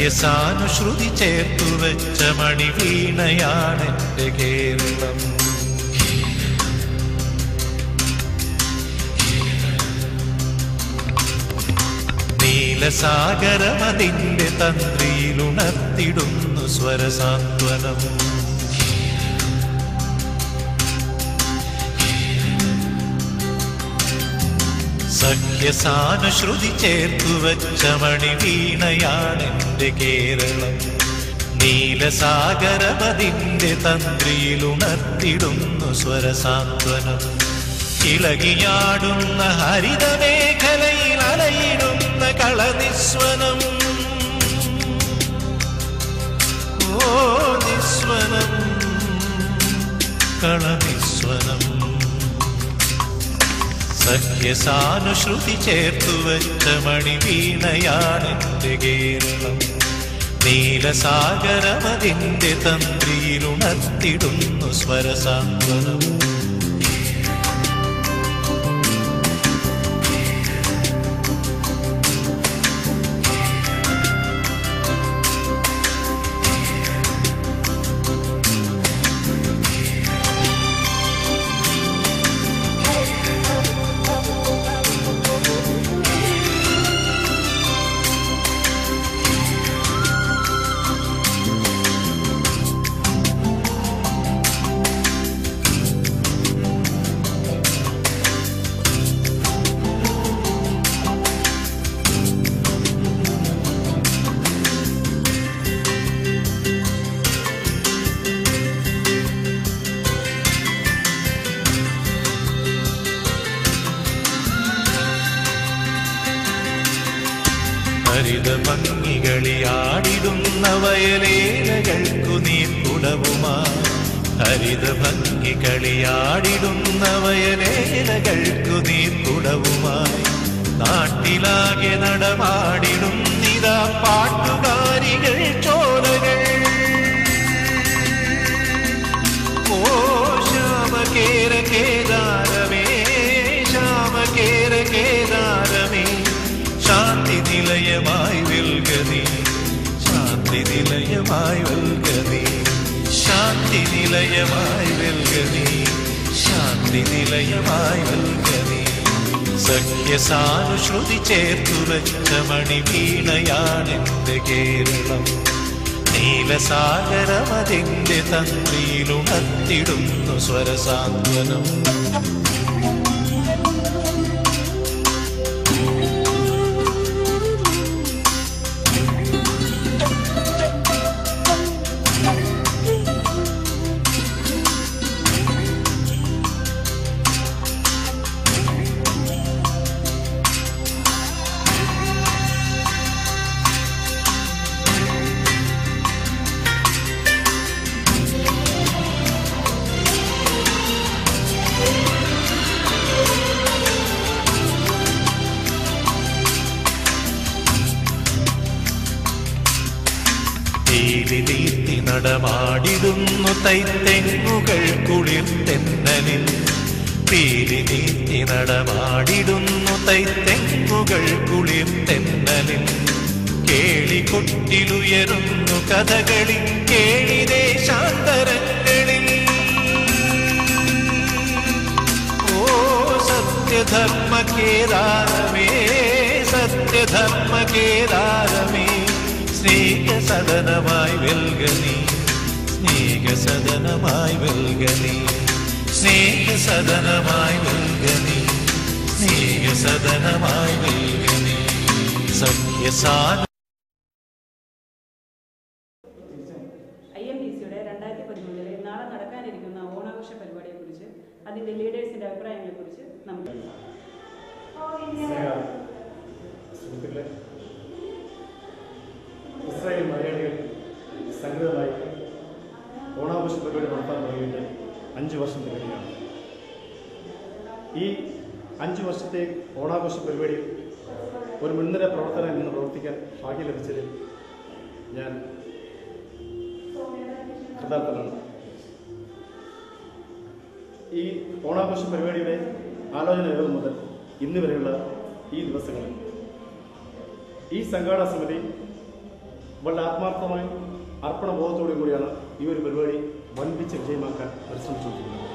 സഖ്യസാനുശ്രുതി ചേർത്തു വെച്ച മണിവീണയാണെന്റെ കേരളം. നീലസാഗരമതിന്റെ തന്ത്രിയിലുണർത്തിടുന്നു സ്വരസാന്ത്വനം. സഖ്യസാനുശ്രുതി ചേർത്തു വെച്ച മണിവീണയാണെന്റെ കേരളം. നീലസാഗരമതിന്റെ തന്ത്രിയിലുണർത്തിടുന്നു സ്വരസാന്ത്വനം. ഇളകിയാടുന്ന ഹരിതമേഖലയിൽ അലയിടുന്ന കളനിസ്വനം. ഓ നിസ്വനം, കളനിസ്വനം. സഖ്യസാനുശ്രുതി ചേർത്തു വെച്ച മണിവീണയാണെന്റെ കേരളം. നീലസാഗരമതിന്റെ തന്ത്രിയിലുണർത്തിടുന്നു സ്വരസാന്ത്വനം. ഹരിതഭംഗികളിയാടിടുന്ന വയലേലകൾക്കു നീർക്കുടവുമായി. ഹരിതഭംഗികളിയാടിടുന്ന വയലേലകൾക്കു നീർക്കുടവുമായി. നാട്ടിലാകെ നടമാടിടുന്നിതാ പാട്ടുകാരികൾ ചോലകൾ. ഓ ശ്യാമകേര കേദാരമേ, ശ്യാമകേര കേദാരമേ, ശാന്തി നിലയമായി വെൽകനീ, ശാന്തി നിലയമായി വെൽകനീ, ശാന്തി നിലയമായി വെൽകനീ, ശാന്തി നിലയമായി വെൽകനീ. സഖ്യസാനുശ്രുതി ചേർത്തു വെച്ച മണിവീണയാണെന്റെ കേരളം. നീലസാഗരമതിന്റെ തന്ത്രിയിലുണർത്തിടുന്നു സ്വരസാന്ത്വനം. തീർത്തി നടമാടിടുന്നു തൈത്തെങ്ങുകൾ കുളിർത്തെന്നലിൽ. പീലി നീർത്തി നടമാടിടുന്നു തൈത്തെങ്ങുകൾ കുളിർത്തെന്നലിൽ. കേളികൊട്ടിലുയരുന്നു കഥകളി കേളിദേശാന്തരങ്ങളിൽ. ഓ സത്യധർമ്മ കേദാരമേ, സത്യധർമ്മ കേദാരമേ, സ്നേഹസദനമായി വെൽകനീ, സ്നേഹസദനമായി വെൽകനീ, സ്നേഹസദനമായി വെൽകനീ, സ്നേഹസദനമായി വെൽകനീ. സഖ്യസാന IMDCയുടെ 2013 നാളെ നടക്കാനിരിക്കുന്ന ഓണാഘോഷ പരിപാടിയെക്കുറിച്ച് അതിന്റെ ലീഡേഴ്സിന്റെ അഭിപ്രായങ്ങളെക്കുറിച്ച് നമുക്ക് ഇസ്രായേൽ മലയാളികൾ സംഘടിതമായി ഓണാഘോഷ പരിപാടി നടത്താൻ തുടങ്ങിയിട്ട് 5 വർഷം തികയാണ്. ഈ 5 വർഷത്തെ ഓണാഘോഷ പരിപാടിയിൽ ഒരു മുൻനിര പ്രവർത്തനം നിന്ന് പ്രവർത്തിക്കാൻ ഭാഗ്യം ലഭിച്ചതിൽ ഞാൻ കൃതാർത്ഥനാണ്. ഈ ഓണാഘോഷ പരിപാടിയുടെ ആലോചന യോഗം മുതൽ ഇന്ന് വരെയുള്ള ഈ ദിവസങ്ങളിൽ ഈ സംഘാടക സമിതി വളരെ ആത്മാർത്ഥമായും അർപ്പണബോധത്തോടു കൂടിയാണ് ഈ ഒരു പരിപാടി വൻപിച്ച് വിജയമാക്കാൻ പരിശ്രമിച്ചുകൊണ്ടിരിക്കുന്നത്.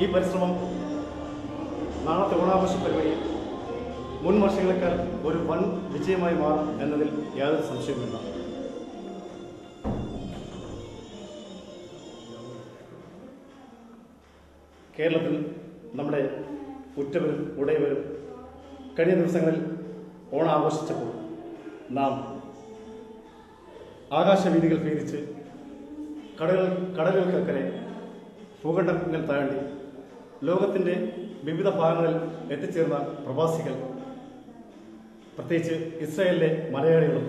ഈ പരിശ്രമം നാളത്തെ ഓണാഘോഷ പരിപാടി മുൻ വർഷങ്ങളെക്കാൾ ഒരു വൻ വിജയമായി മാറും എന്നതിൽ യാതൊരു സംശയവുമില്ല. കേരളത്തിൽ നമ്മുടെ ഉറ്റവരും ഉടയവരും കഴിഞ്ഞ ദിവസങ്ങളിൽ ഓണം ആഘോഷിച്ചപ്പോൾ നാം ആകാശവീതികൾ ഭേദിച്ച് കടലുകൾക്കക്കരെ ഭൂഖണ്ഡങ്ങൾ താണ്ടി ലോകത്തിൻ്റെ വിവിധ ഭാഗങ്ങളിൽ എത്തിച്ചേർന്ന പ്രവാസികൾ, പ്രത്യേകിച്ച് ഇസ്രായേലിലെ മലയാളികളും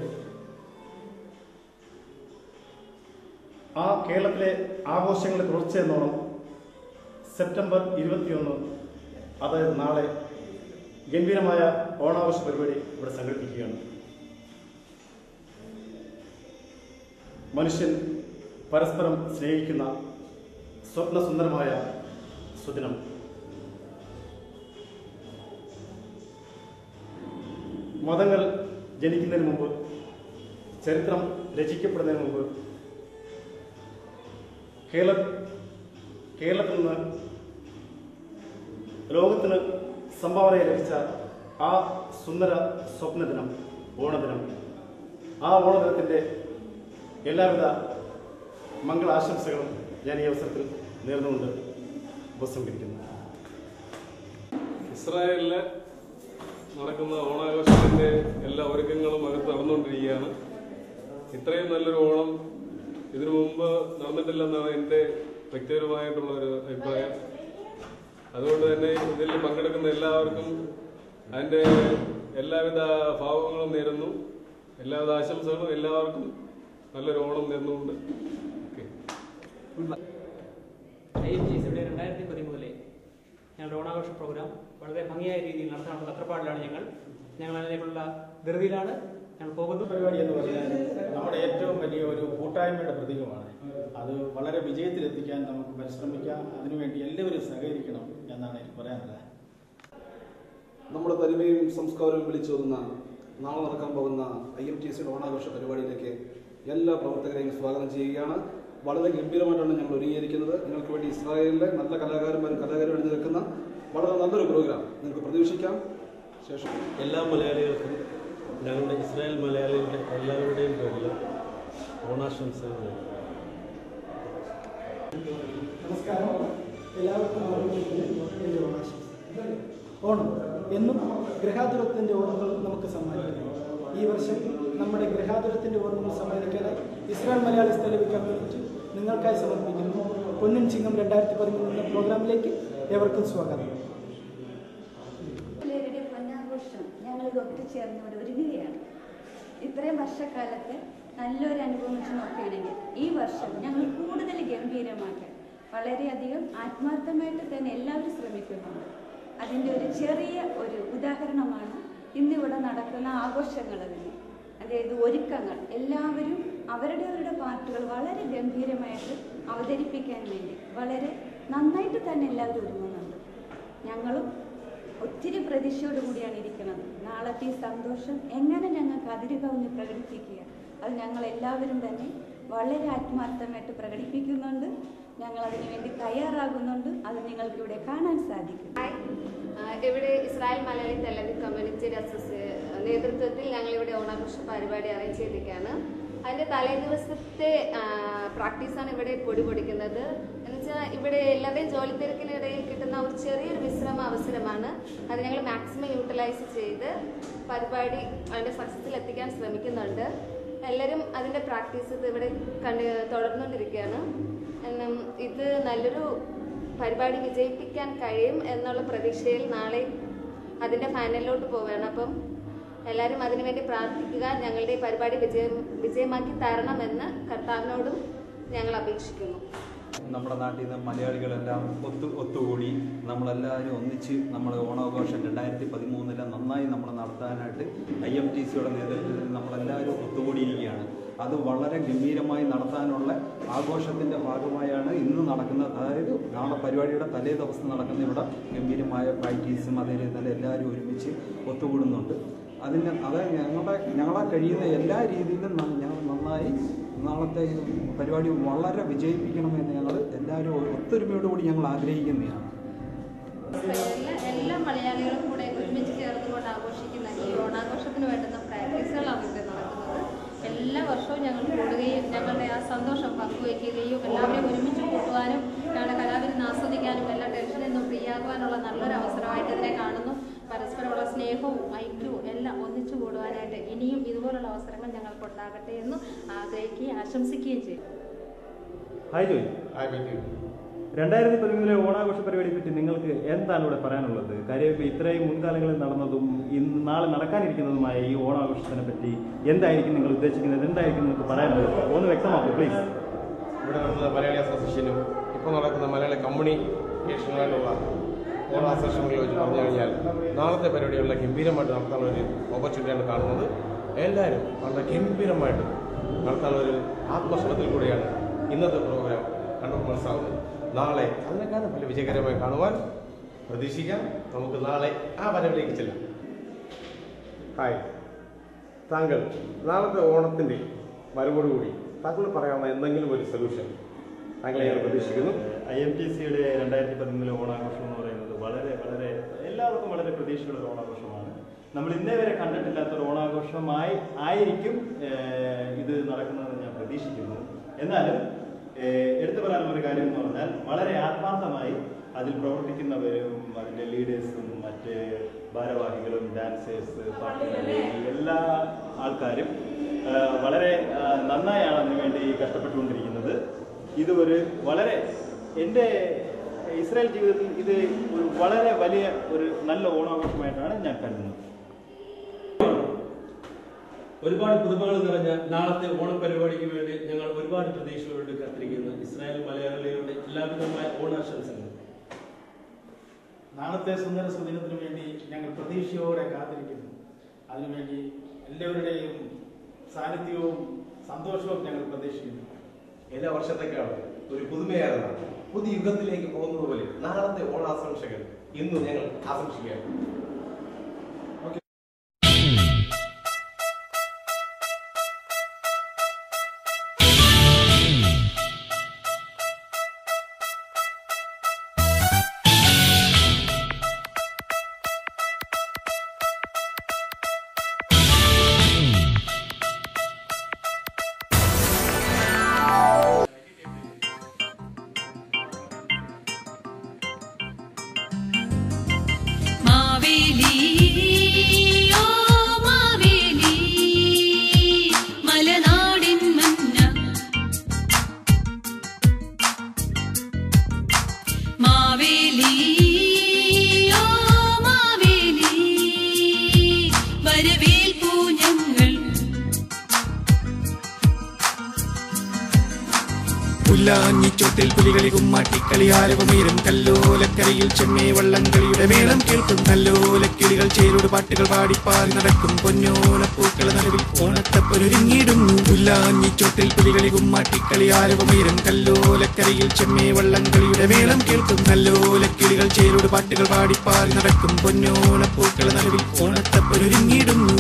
ആ കേരളത്തിലെ ആഘോഷങ്ങളുടെ തുടർച്ചയെന്നോണം സെപ്റ്റംബർ 21, അതായത് നാളെ ഗംഭീരമായ ഓണാഘോഷ പരിപാടി ഇവിടെ സംഘടിപ്പിക്കുകയാണ്. മനുഷ്യൻ പരസ്പരം സ്നേഹിക്കുന്ന സ്വപ്നസുന്ദരമായ സുദിനം. മതങ്ങൾ ജനിക്കുന്നതിന് മുമ്പ്, ചരിത്രം രചിക്കപ്പെടുന്നതിന് മുമ്പ് കേരളത്തിൽ നിന്ന് ലോകത്തിന് സംഭാവന ലഭിച്ച ആ സുന്ദര സ്വപ്നദിനം, ഓണദിനം, ആ ഓണദിനത്തിൻ്റെ എല്ലാവിധ മംഗളാശംസകളും ഞാൻ ഈ അവസരത്തിൽ നേർന്നുകൊണ്ട് ഉപസംഹരിക്കുന്നു. ഇസ്രായേലിൽ നടക്കുന്ന ഓണാഘോഷത്തിൻ്റെ എല്ലാ ഒരുക്കങ്ങളും അകത്ത് നടന്നുകൊണ്ടിരിക്കുകയാണ്. ഇത്രയും നല്ലൊരു ഓണം ഇതിനു മുമ്പ് നടന്നിട്ടില്ലെന്നാണ് എൻ്റെ വ്യക്തിപരമായിട്ടുള്ളൊരു അഭിപ്രായം. അതുകൊണ്ട് തന്നെ ഇതിൽ പങ്കെടുക്കുന്ന എല്ലാവർക്കും അതിൻ്റെ എല്ലാവിധ ഭാവങ്ങളും നേരുന്നു, എല്ലാവിധ ആശംസകളും എല്ലാവർക്കും നല്ലൊരു ഓണം നേർന്നുകൊണ്ട്. ഇവിടെ 2013 ഞങ്ങളുടെ ഓണാഘോഷ പ്രോഗ്രാം വളരെ ഭംഗിയായ രീതിയിൽ നടത്താനുള്ള തത്രപ്പാടിലാണ് ഞങ്ങൾ അതിലേക്കുള്ള ധൃതിയിലാണ് ഞങ്ങൾ പോകുന്നത്. പരിപാടി എന്ന് പറഞ്ഞാൽ നമ്മുടെ ഏറ്റവും വലിയ ഒരു കൂട്ടായ്മയുടെ പ്രതീകമാണ്. അത് വളരെ വിജയത്തിലെത്തിക്കാൻ നമുക്ക് പരിശ്രമിക്കാം. അതിനുവേണ്ടി എല്ലാവരും സഹകരിക്കണം എന്നാണ് എനിക്ക് പറയാനുള്ളത്. നമ്മുടെ തനിമയും സംസ്കാരവും വിളിച്ചോതുന്ന നാളെ നടക്കാൻ പോകുന്ന IMTCയുടെ ഓണാഘോഷ പരിപാടിയിലേക്ക് എല്ലാ പ്രവർത്തകരെയും സ്വാഗതം ചെയ്യുകയാണ്. വളരെ ഗംഭീരമായിട്ടാണ് ഞങ്ങൾ ഒരുങ്ങിയിരിക്കുന്നത്. നിങ്ങൾക്ക് വേണ്ടി ഇസ്രായേലിലെ നല്ല കലാകാരന്മാരും കലാകാരും എഴുതി വളരെ നല്ലൊരു പ്രോഗ്രാം നിങ്ങൾക്ക് പ്രതീക്ഷിക്കാം. ശേഷം എല്ലാ മലയാളികൾക്കും ഞങ്ങളുടെ ഇസ്രായേൽ മലയാളികളുടെ എല്ലാവരുടെയും പേരിൽ ഓണാശംസകൾ. നമസ്കാരം, എല്ലാവർക്കും ഓണം എന്നും ഗൃഹാതുരത്തിൻ്റെ ഓർമ്മകൾ നമുക്ക് സമ്മാനിക്കുന്നു. ഈ വർഷം നമ്മുടെ ഗൃഹാതുരത്തിൻ്റെ ഓർമ്മകൾ സമ്മാനിക്കാനായി ഇസ്രായേൽ മലയാളി ടെലിവിഷൻ കമ്മ്യൂണിറ്റി നിങ്ങൾക്കായി സമർപ്പിക്കുന്നു പൊന്നിൻ ചിങ്ങം 2013 എന്ന പ്രോഗ്രാമിലേക്ക് ഏവർക്കും സ്വാഗതം. പൊന്നാഘോഷം ഞങ്ങളിത് ഒത്തുചേർന്നവിടെ ഒരുങ്ങുകയാണ്. ഇത്രയും വർഷക്കാലത്ത് നല്ലൊരു അനുഭവം വെച്ച് നോക്കുകയാണെങ്കിൽ ഈ വർഷം ഞങ്ങൾ കൂടുതൽ ഗംഭീരമാക്കാൻ വളരെയധികം ആത്മാർത്ഥമായിട്ട് തന്നെ എല്ലാവരും ശ്രമിക്കുന്നുണ്ട്. അതിൻ്റെ ഒരു ചെറിയ ഒരു ഉദാഹരണമാണ് ഇന്നിവിടെ നടക്കുന്ന ആഘോഷങ്ങൾ തന്നെ. അതായത് ഒരുക്കങ്ങൾ എല്ലാവരും അവരുടെ പാർട്ടുകൾ വളരെ ഗംഭീരമായിട്ട് അവതരിപ്പിക്കാൻ വേണ്ടി വളരെ നന്നായിട്ട് തന്നെ എല്ലാവരും ഒരുങ്ങുന്നുണ്ട്. ഞങ്ങളും ഒത്തിരി പ്രതീക്ഷയോടുകൂടിയാണ് ഇരിക്കുന്നത്. നാളത്തെ ഈ സന്തോഷം എങ്ങനെ ഞങ്ങൾക്ക് അതിരുകവിഞ്ഞ് പ്രകടിപ്പിക്കുക, അത് ഞങ്ങൾ എല്ലാവരും തന്നെ വളരെ ആത്മാർത്ഥമായിട്ട് പ്രകടിപ്പിക്കുന്നുണ്ട്. ഞങ്ങൾ അതിനു വേണ്ടി തയ്യാറാകുന്നുണ്ട്. അത് നിങ്ങൾക്ക് ഇവിടെ കാണാൻ സാധിക്കും. ഇവിടെ ഇസ്രായേൽ മലയാളി ടെലിവിഷൻ കമ്മ്യൂണിറ്റിയുടെ നേതൃത്വത്തിൽ ഞങ്ങളിവിടെ ഓണാഘോഷ പരിപാടി അറേഞ്ച് ചെയ്തിരിക്കുകയാണ്. അതിൻ്റെ തലേ ദിവസത്തെ പ്രാക്ടീസാണ് ഇവിടെ പൊടിപൊടിക്കുന്നത്. എന്നുവെച്ചാൽ ഇവിടെ എല്ലാവരുടെയും ജോലി തിരക്കിനിടയിൽ കിട്ടുന്ന ഒരു ചെറിയൊരു വിശ്രമ അവസരമാണ്. അത് ഞങ്ങൾ മാക്സിമം യൂട്ടിലൈസ് ചെയ്ത് പരിപാടി അതിൻ്റെ സക്സസ്സിൽ എത്തിക്കാൻ ശ്രമിക്കുന്നുണ്ട്. എല്ലാവരും അതിൻ്റെ പ്രാക്ടീസ് ഇവിടെ തുടർന്നുകൊണ്ടിരിക്കുകയാണ്. ഇത് നല്ലൊരു പരിപാടി വിജയിപ്പിക്കാൻ കഴിയും എന്നുള്ള പ്രതീക്ഷയിൽ നാളെ അതിൻ്റെ ഫൈനലിലോട്ട് പോവുകയാണ്. അപ്പം എല്ലാവരും അതിനുവേണ്ടി പ്രാർത്ഥിക്കുക. ഞങ്ങളുടെ ഈ പരിപാടി വിജയമാക്കി തരണമെന്ന് കർത്താവിനോടും ഞങ്ങൾ അപേക്ഷിക്കുന്നു. നമ്മുടെ നാട്ടിൽ നിന്ന് മലയാളികളെല്ലാം ഒത്തുകൂടി നമ്മളെല്ലാവരും ഒന്നിച്ച് നമ്മൾ ഓണാഘോഷം 2013 നന്നായി നമ്മൾ നടത്താനായിട്ട് IMTCയുടെ നേതൃത്വത്തിൽ നമ്മളെല്ലാവരും ഒത്തുകൂടിയിരിക്കുകയാണ്. അത് വളരെ ഗംഭീരമായി നടത്താനുള്ള ആഘോഷത്തിൻ്റെ ഭാഗമായാണ് ഇന്ന് നടക്കുന്നത്. അതായത് നാളെ പരിപാടിയുടെ തലേ ദിവസം നടക്കുന്ന ഇവിടെ ഗംഭീരമായ പ്രാക്ടീസും അതേ തന്നെ എല്ലാവരും ഒരുമിച്ച് ഒത്തുകൂടുന്നുണ്ട്. ഞങ്ങളെ കഴിയുന്ന എല്ലാ രീതിയിലും ഞങ്ങൾ നന്നായി നാളത്തെ പരിപാടി വളരെ വിജയിപ്പിക്കണമെന്ന് ഞങ്ങൾ എല്ലാവരും ഒത്തൊരുമയോടുകൂടി ഞങ്ങൾ ആഗ്രഹിക്കുന്നതാണ്. എല്ലാ മലയാളികളും കൂടെ ഒരുമിച്ച് ചേർന്നുകൊണ്ട് ആഘോഷിക്കുന്ന ഈ ഓണാഘോഷത്തിന് വേണ്ടുന്ന പ്രാക്ടീസുകളാണ് ഇവിടെ നടക്കുന്നത്. എല്ലാ വർഷവും ഞങ്ങൾ കൂടുകയും ഞങ്ങളുടെ ആ സന്തോഷം പങ്കുവയ്ക്കുകയും എല്ലാവരെയും ഒരുമിച്ച് കൂട്ടുവാനും ഞങ്ങളുടെ കലാവിരുന്ന് ആസ്വദിക്കാനും എല്ലാ ടെൻഷനിൽ നിന്നും ഫ്രീ ആകുവാനുള്ള നല്ലൊരു അവസരമായിട്ട് ഇതിനെ കാണുന്നു. പരസ്പരമുള്ള സ്നേഹവും ഐക്യവും എല്ലാം ഒന്നിച്ചു കൂടുവാനായിട്ട് ഇനിയും ഇതുപോലുള്ള അവസരങ്ങൾ ഞങ്ങൾക്ക് ഉണ്ടാകട്ടെ എന്ന് ആഗ്രഹിക്കുകയും ആശംസിക്കുകയും ചെയ്യും. ഹായ് ജോയ്. 2013 ഓണാഘോഷ പരിപാടിയെ പറ്റി നിങ്ങൾക്ക് എന്താണ് ഇവിടെ പറയാനുള്ളത്? കാര്യം ഇപ്പോൾ ഇത്രയും മുൻകാലങ്ങളിൽ നടന്നതും ഇന്ന് നാളെ നടക്കാനിരിക്കുന്നതുമായ ഈ ഓണാഘോഷത്തിനെ പറ്റി എന്തായിരിക്കും നിങ്ങൾ ഉദ്ദേശിക്കുന്നത്, എന്തായിരിക്കും നിങ്ങൾക്ക് പറയാനുള്ളത്? ഒന്ന് വ്യക്തമാക്കൂ പ്ലീസ്. ഇവിടെ നടക്കുന്ന മലയാളി അസോസിയേഷനും ഇപ്പോൾ നടക്കുന്ന മലയാളി കമ്മ്യൂണിക്കേഷനുമായിട്ടുള്ള ഓണ അസോസിയേഷനുകളെ വെച്ച് പറഞ്ഞു കഴിഞ്ഞാൽ നാളത്തെ പരിപാടികളിലെ ഗംഭീരമായിട്ട് നടത്താനുള്ളൊരു ഓപ്പർച്യൂണിറ്റിയാണ് കാണുന്നത്. എല്ലാവരും വളരെ ഗംഭീരമായിട്ട് നടത്താനുള്ളൊരു ആത്മശ്രമത്തിൽ കൂടിയാണ് ഇന്നത്തെ പ്രോഗ്രാം കണ്ടു മനസ്സിലാകുന്നത്. നാളെ അതിനേക്കാളും വലിയ വിജയകരമായി കാണുവാൻ പ്രതീക്ഷിക്കാം. നമുക്ക് നാളെ ആ വരവിലേക്ക് ചെല്ലാം. ഹായ്, താങ്കൾ നാളത്തെ ഓണത്തിൻ്റെ വരവോടുകൂടി താങ്കൾ പറയാവുന്ന എന്തെങ്കിലും ഒരു സൊല്യൂഷൻ താങ്കളെ ഞാൻ പ്രതീക്ഷിക്കുന്നു. IMTCയുടെ 2013 ഓണാഘോഷം എന്ന് പറയുന്നത് വളരെ വളരെ എല്ലാവർക്കും വളരെ പ്രതീക്ഷയുള്ള ഒരു ഓണാഘോഷമാണ്. നമ്മൾ ഇന്നേ വരെ കണ്ടിട്ടില്ലാത്തൊരു ഓണാഘോഷമായി ആയിരിക്കും ഇത് നടക്കുന്നതെന്ന് ഞാൻ പ്രതീക്ഷിക്കുന്നു. എന്നാലും എടുത്തു പറയാനുള്ള ഒരു കാര്യം എന്ന് പറഞ്ഞാൽ വളരെ ആത്മാർത്ഥമായി അതിൽ പ്രവർത്തിക്കുന്നവരും അതിൻ്റെ ലീഡേഴ്സും മറ്റ് ഭാരവാഹികളും ഡാൻസേഴ്സ് പാട്ടുകാരി എല്ലാ ആൾക്കാരും വളരെ നന്നായാണ് അതിനു വേണ്ടി കഷ്ടപ്പെട്ടുകൊണ്ടിരിക്കുന്നത്. ഇത് ഒരു വളരെ എൻ്റെ ഇസ്രായേൽ ജീവിതത്തിൽ ഇത് ഒരു വളരെ വലിയ ഒരു നല്ല ഓണാഘോഷമായിട്ടാണ് ഞാൻ കരുതുന്നത്. ഒരുപാട് പുതുമകൾ നിറഞ്ഞ നാളത്തെ ഓണപരിപാടിക്ക് വേണ്ടി ഞങ്ങൾ ഒരുപാട് പ്രതീക്ഷകളോട് കാത്തിരിക്കുന്ന ഇസ്രായേൽ മലയാളികളുടെ എല്ലാവിധമായ ഓണാശംസകൾ. നാളത്തെ സുന്ദര സുദിനത്തിനു വേണ്ടി ഞങ്ങൾ പ്രതീക്ഷയോടെ കാത്തിരിക്കുന്നു. അതിനുവേണ്ടി എല്ലാവരുടെയും സാന്നിധ്യവും സന്തോഷവും ഞങ്ങൾ പ്രതീക്ഷിക്കുന്നു. എല്ലാ വർഷത്തേക്കാളും ഒരു പുതുമയാർന്ന പുതിയ യുഗത്തിലേക്ക് പോകുന്നത് പോലെ നാളത്തെ ഓണാശംസകൾ ഇന്ന് ഞങ്ങൾ ആശംസിക്കുകയാണ്. പുല്ലാഞ്ഞിച്ചോട്ടിൽ പുലികളി കുമ്മാട്ടിക്കളി ആരവമീരും കല്ലോലക്കരയിൽ ചെമ്മേ വള്ളംകളിയുടെ മേളം കേൾക്കും. കല്ലോലക്കിളികൾ ചേരോട് പാട്ടുകൾ പാടിപ്പാറി നടക്കും. പൊന്നോലപ്പൂക്കള നടുവിൽ ഓണത്തപ്പൊരുങ്ങിയിടുന്നു. പുല്ലാഞ്ഞിച്ചോട്ടിൽ പുലികളി കുമ്മാട്ടിക്കളി ആരവമീരും കല്ലോലക്കരയിൽ ചെമ്മേ വള്ളംകളിയുടെ മേളം കേൾക്കും. കല്ലോലക്കിളികൾ ചേരോട് പാട്ടുകൾ പാടിപ്പാറി നടക്കും. പൊന്നോലപ്പൂക്കള നടുവിൽ ഓണത്തപ്പൊരുങ്ങിയിടുന്നു.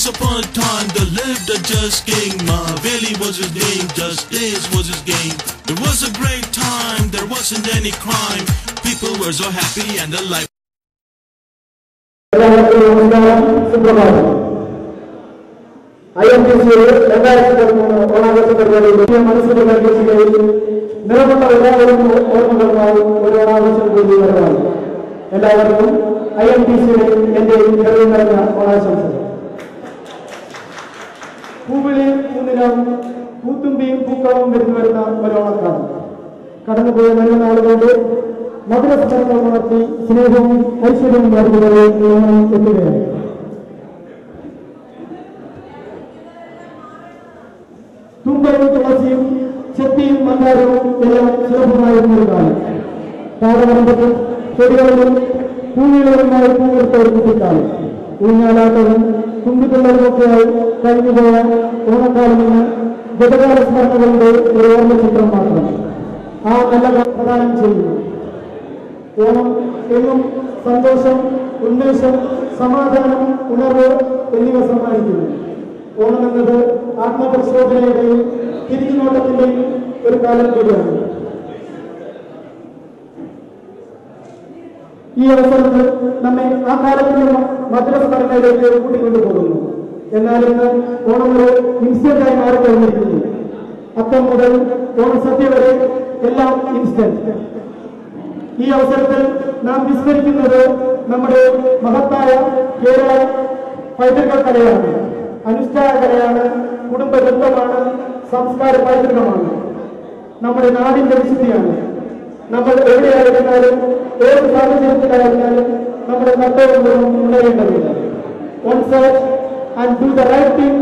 Once upon a time, there lived a just king. Mahabali was his name, justice was his game. It was a great time, there wasn't any crime. People were so happy and alive. എല്ലാവർക്കും IMTCയുടെ എൻ്റെ ഹൃദയം നിറഞ്ഞ ഓണാശംസകൾ. പൂവിളിയും പൂനിലും പൂത്തുമ്പിയും പൂക്കളവും വരുന്നു വരുന്ന ഒരോണക്കാണ്. കടന്നുപോയ നല്ല നാളുകൊണ്ട് മധുരസ്മരണകൾ ഉണർത്തി സ്നേഹവും ഐശ്വര്യവും വരുന്നവരെ എത്തുകയാണ്. തുമ്പയും തുളസിയും ചെത്തിയും മന്ദാരവും എല്ലാം സുലഭമായിരുന്ന ഒരു കാലം. പാടവരമ്പത്തും ചെടികളിലും പൂവികളുമായി പൂവിർത്തോർപ്പിക്കാലം. ഊഞ്ഞാലാട്ടവും തുമ്പിത്തുള്ളതുമൊക്കെയായി കഴിഞ്ഞുപോയ ഓണക്കാലം നിന്ന് ഗതകാല സ്മരണകളുടെ ഒരു ഓർമ്മ ചിത്രം മാത്രം ആ നല്ല പ്രദാനം ചെയ്യുന്നു. ഓണം എന്നും സന്തോഷം, ഉന്മേഷം, സമാധാനം, ഉണർവ് എന്നിവ സമ്മാനിക്കുന്നു. ഓണം എന്നത് ആത്മപരിശോധനയുടെയും തിരിഞ്ഞുനോട്ടത്തിന്റെയും ഒരു കാലം കൂടിയാണ്. ഈ അവസരത്തിൽ നമ്മെ ആ കാലത്തിന്റെ മധുരസ്മരണയിലേക്ക് കൂട്ടിക്കൊണ്ടുപോകുന്നു. എന്നാൽ ഇന്ന് ഓണം ഒരു ഇൻസ്റ്റന്റായി മാറിക്കഴിഞ്ഞിരിക്കുന്നു. അത്തം മുതൽ ഓണസദ്യ വരെ എല്ലാം ഇൻസ്റ്റന്റ്. ഈ അവസരത്തിൽ നാം വിസ്മരിക്കുന്നത് നമ്മുടെ മഹത്തായ കേരള പൈതൃക കലയാണ്, അനുഷ്ഠാന കലയാണ്, കുടുംബ ബന്ധമാണ്, സംസ്കാര പൈതൃകമാണ്, നമ്മുടെ നാടിന്റെ വിശുദ്ധിയാണ്. നമ്മൾ എവിടെയായിരുന്നാലും ഏത് സാഹചര്യത്തിലായിരുന്നാലും നമ്മുടെ കർത്തവ്യം ഉണരേണ്ടതില്ല. On search and do the right thing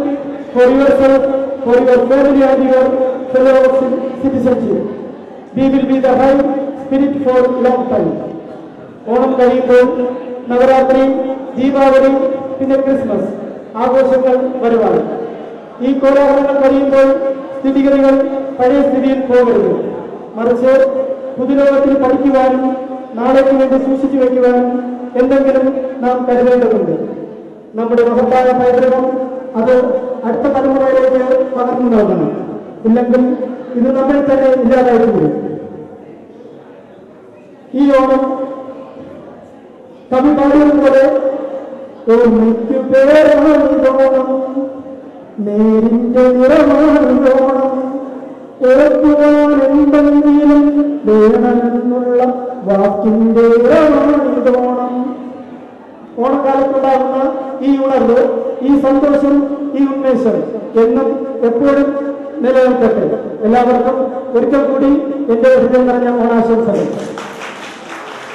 for yourself, for your family and your fellow citizenship. We will be the right spirit for long time. Onam കഴിയുമ്പോൾ നവരാത്രി, ദീപാവലി, പിന്നെ ക്രിസ്മസ് ആഘോഷങ്ങൾ വരുവാണ്. ഈ കോലാഹലങ്ങൾ കഴിയുമ്പോൾ സ്ഥിതിഗതികൾ പഴയ സ്ഥിതിയിൽ പോകരുത്. മറിച്ച് പുതുലോകത്തിൽ പഠിക്കുവാനും നാളേക്ക് വേണ്ടി സൂക്ഷിച്ചു വയ്ക്കുവാനും എന്തെങ്കിലും നാം കരുതേണ്ടതുണ്ട്. നമ്മുടെ മഹത്തായ പൈതൃകം അത് അടുത്ത തലമുറയിലേക്ക് പകർന്നു നൽകണം. ഇല്ലെങ്കിൽ ഇത് നമ്മിൽ തന്നെ ഇല്ലാതായിരുന്നു. ഈ ഓണം കവി പാടിയതുപോലെ ഓർമ്മയ്ക്ക് പേരാണ് നേരിന്റെ നിറമാണ് ഓർക്കുവാൻ എന്തെങ്കിലും വേണമെന്നുള്ള വാക്കിന്റെ നിറമാണിതോണം. ഓണക്കാലത്തുണ്ടാകുന്ന ഈ ഉണർവ്, ഈ സന്തോഷം, ഈ ഉന്മേഷം എന്നും എപ്പോഴും നിലനിൽക്കട്ടെ. എല്ലാവർക്കും ഒരിക്കൽ കൂടി എന്റെ ഹൃദയം നിറഞ്ഞ ഓണാശംസകൾ.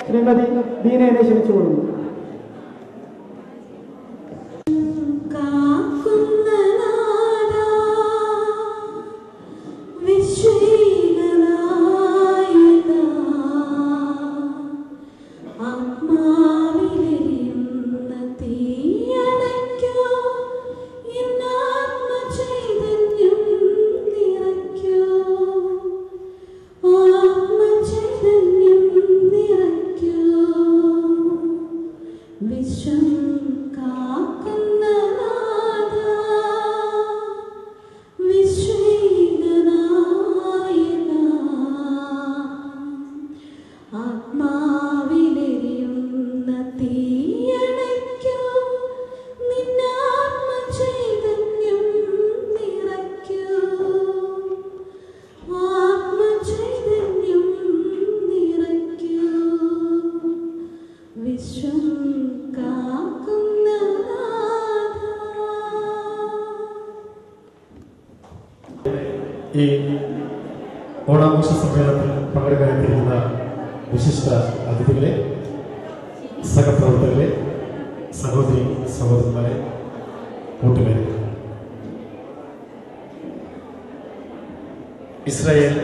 ശ്രീമതി ദീനയെ ക്ഷണിച്ചുകൊള്ളുന്നു. ഈ ഓണാഘോഷ സമ്മേളനത്തിൽ പങ്കെടുക്കാനെത്തിയിരിക്കുന്ന വിശിഷ്ട അതിഥികളെ, സഹപ്രവർത്തകരെ, സഹോദരി സഹോദരന്മാരെ, കൂട്ടുകാരെ, ഇസ്രായേൽ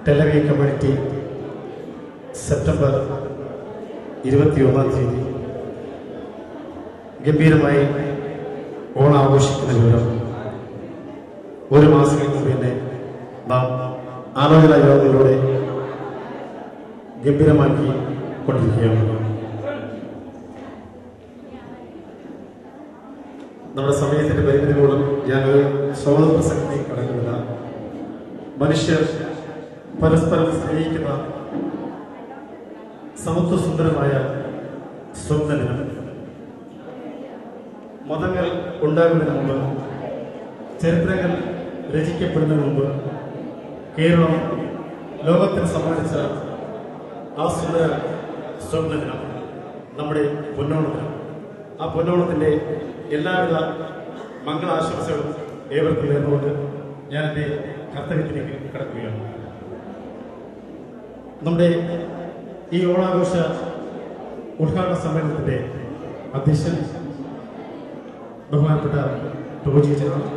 ടെലവി കമ്മ്യൂണിറ്റി സെപ്റ്റംബർ 21 ഗംഭീരമായി ഓണം ആഘോഷിക്കുന്ന വിവരം ഒരു മാസങ്ങൾക്ക് മുമ്പ് തന്നെ നാം ആലോചന യോഗത്തിലൂടെ ഗംഭീരമാക്കി കൊണ്ടിരിക്കുകയാണ്. നമ്മുടെ സമയത്തിന്റെ പരിമിതി മൂലം ഞാനൊരു സ്വാഗത പ്രസംഗത്തിൽ കടക്കുന്നില്ല. മനുഷ്യർ പരസ്പരം സ്നേഹിക്കുന്ന സമത്വസുന്ദരമായ സ്വപ്നദിനം. മതങ്ങൾ ഉണ്ടാകുന്നതിന് മുമ്പ്, ചരിത്രങ്ങൾ രചിക്കപ്പെടുന്നതിന് മുമ്പ് കേരളം ലോകത്തിന് സമ്മാനിച്ച ആ സുന്ദര സ്വപ്നദിനം നമ്മുടെ പൊന്നോണദിനം. ആ പൊന്നോണത്തിൻ്റെ എല്ലാവിധ മംഗളാശംസകളും ഏവർക്കും നേർന്നുകൊണ്ട് ഞാൻ എൻ്റെ കർത്തവ്യത്തിലേക്ക് കടക്കുകയാണ്. നമ്മുടെ ഈ ഓണാഘോഷ ഉദ്ഘാടന സമ്മേളനത്തിൻ്റെ അധ്യക്ഷൻ ബഹുമാനപ്പെട്ട ടോജിച്ചനാണ്.